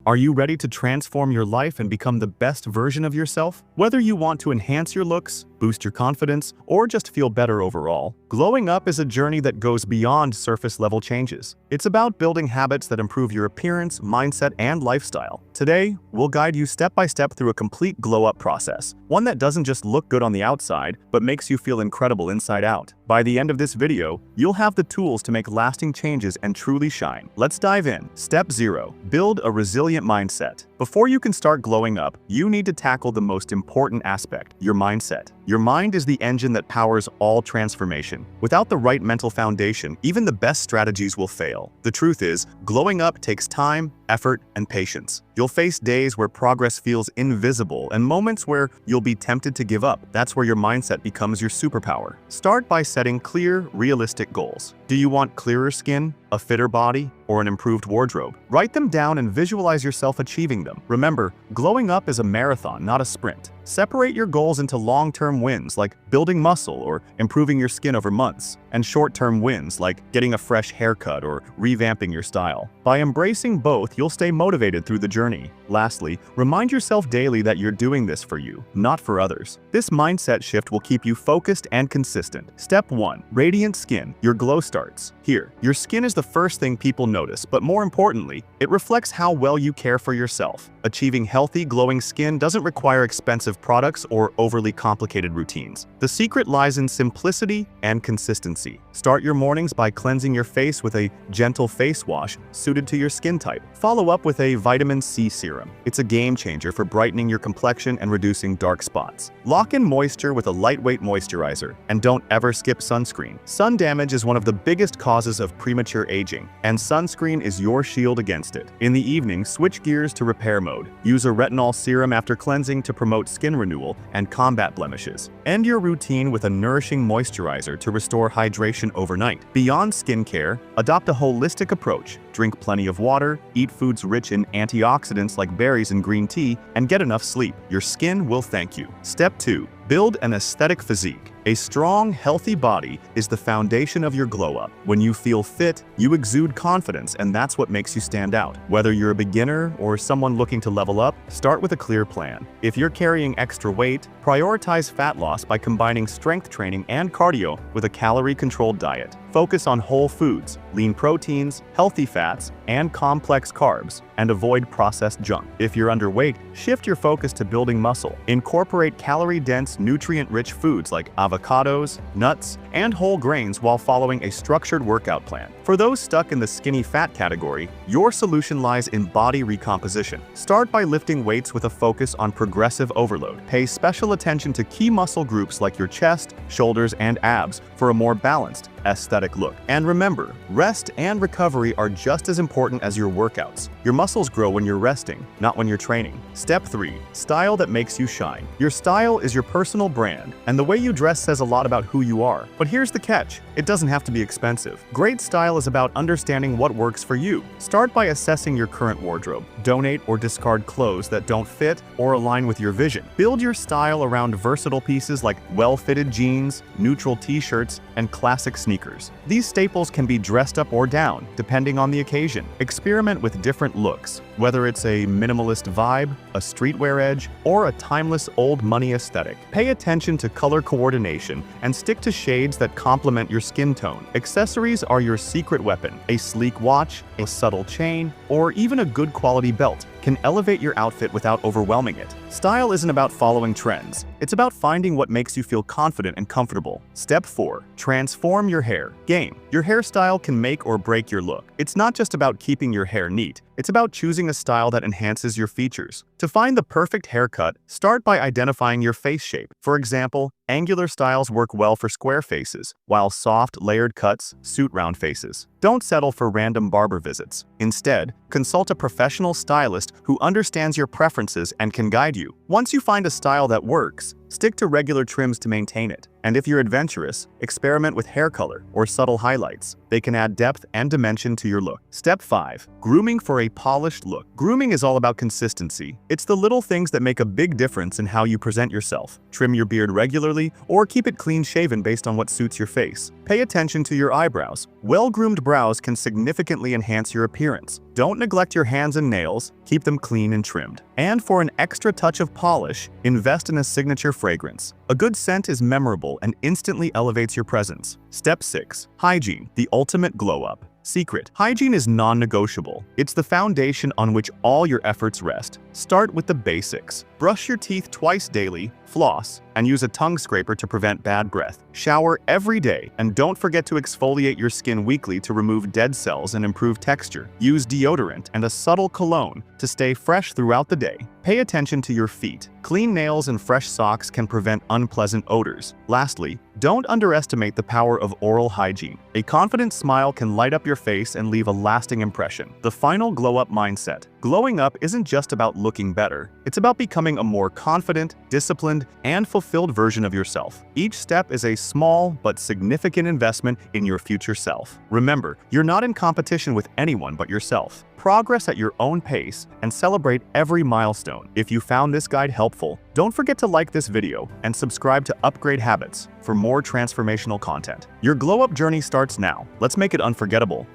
Are you ready to transform your life and become the best version of yourself? Whether you want to enhance your looks, boost your confidence, or just feel better overall, glowing up is a journey that goes beyond surface-level changes. It's about building habits that improve your appearance, mindset, and lifestyle. Today, we'll guide you step by step through a complete glow-up process, one that doesn't just look good on the outside, but makes you feel incredible inside out. By the end of this video, you'll have the tools to make lasting changes and truly shine. Let's dive in. Step 0. Build a resilient mindset. Before you can start glowing up, you need to tackle the most important aspect, your mindset. Your mind is the engine that powers all transformation. Without the right mental foundation, even the best strategies will fail. The truth is, glowing up takes time, effort, and patience. You'll face days where progress feels invisible and moments where you'll be tempted to give up. That's where your mindset becomes your superpower. Start by setting clear, realistic goals. Do you want clearer skin, a fitter body, or an improved wardrobe? Write them down and visualize yourself achieving them. Remember, glowing up is a marathon, not a sprint. Separate your goals into long-term wins like building muscle or improving your skin over months, and short-term wins like getting a fresh haircut or revamping your style. By embracing both, you'll stay motivated through the journey. Lastly, remind yourself daily that you're doing this for you, not for others. This mindset shift will keep you focused and consistent. Step 1. Radiant skin. Your glow starts here. Your skin is the first thing people notice, but more importantly, it reflects how well you care for yourself. Achieving healthy, glowing skin doesn't require expensive products or overly complicated routines. The secret lies in simplicity and consistency. Start your mornings by cleansing your face with a gentle face wash suited to your skin type. Follow up with a vitamin C serum. It's a game changer for brightening your complexion and reducing dark spots. Lock in moisture with a lightweight moisturizer, and don't ever skip sunscreen. Sun damage is one of the biggest causes of premature aging, and sunscreen is your shield against it. In the evening, switch gears to repair mode. Use a retinol serum after cleansing to promote skin renewal and combat blemishes. End your routine with a nourishing moisturizer to restore hydration overnight. Beyond skincare, adopt a holistic approach. Drink plenty of water, eat foods rich in antioxidants like berries and green tea, and get enough sleep. Your skin will thank you. Step 2. Build an aesthetic physique. A strong, healthy body is the foundation of your glow-up. When you feel fit, you exude confidence, and that's what makes you stand out. Whether you're a beginner or someone looking to level up, start with a clear plan. If you're carrying extra weight, prioritize fat loss by combining strength training and cardio with a calorie-controlled diet. Focus on whole foods, lean proteins, healthy fats, and complex carbs, and avoid processed junk. If you're underweight, shift your focus to building muscle. Incorporate calorie-dense, nutrient-rich foods like avocados, nuts, and whole grains while following a structured workout plan. For those stuck in the skinny fat category, your solution lies in body recomposition. Start by lifting weights with a focus on progressive overload. Pay special attention to key muscle groups like your chest, shoulders, and abs for a more balanced, aesthetic look. And remember, rest and recovery are just as important as your workouts. Your muscles grow when you're resting, not when you're training. Step 3. Style that makes you shine. Your style is your personal brand, and the way you dress says a lot about who you are. But here's the catch. It doesn't have to be expensive. Great style is about understanding what works for you. Start by assessing your current wardrobe. Donate or discard clothes that don't fit or align with your vision. Build your style around versatile pieces like well-fitted jeans, neutral t-shirts, and classic sneakers. These staples can be dressed up or down, depending on the occasion. Experiment with different looks, whether it's a minimalist vibe, a streetwear edge, or a timeless old money aesthetic. Pay attention to color coordination and stick to shades that complement your skin tone. Accessories are your secret weapon. A sleek watch, a subtle chain, or even a good quality belt can elevate your outfit without overwhelming it. Style isn't about following trends. It's about finding what makes you feel confident and comfortable. Step 4. Transform your hair game. Your hairstyle can make or break your look. It's not just about keeping your hair neat. It's about choosing a style that enhances your features. To find the perfect haircut, start by identifying your face shape. For example, angular styles work well for square faces, while soft, layered cuts suit round faces. Don't settle for random barber visits. Instead, consult a professional stylist who understands your preferences and can guide you. Once you find a style that works, stick to regular trims to maintain it. And if you're adventurous, experiment with hair color or subtle highlights. They can add depth and dimension to your look. Step 5. Grooming for a polished look. Grooming is all about consistency. It's the little things that make a big difference in how you present yourself. Trim your beard regularly, regularly, or keep it clean-shaven based on what suits your face. Pay attention to your eyebrows. Well-groomed brows can significantly enhance your appearance. Don't neglect your hands and nails, keep them clean and trimmed. And for an extra touch of polish, invest in a signature fragrance. A good scent is memorable and instantly elevates your presence. Step 6. Hygiene, the ultimate glow-up. Secret. Hygiene is non-negotiable. It's the foundation on which all your efforts rest. Start with the basics. Brush your teeth twice daily, floss, and use a tongue scraper to prevent bad breath. Shower every day, and don't forget to exfoliate your skin weekly to remove dead cells and improve texture. Use deodorant and a subtle cologne to stay fresh throughout the day. Pay attention to your feet. Clean nails and fresh socks can prevent unpleasant odors. Lastly, don't underestimate the power of oral hygiene. A confident smile can light up your face and leave a lasting impression. The final glow-up mindset. Glowing up isn't just about looking better. It's about becoming a more confident, disciplined, and fulfilled version of yourself. Each step is a small but significant investment in your future self. Remember, you're not in competition with anyone but yourself. Progress at your own pace and celebrate every milestone. If you found this guide helpful, don't forget to like this video and subscribe to Upgrade Habits for more transformational content. Your glow-up journey starts now. Let's make it unforgettable.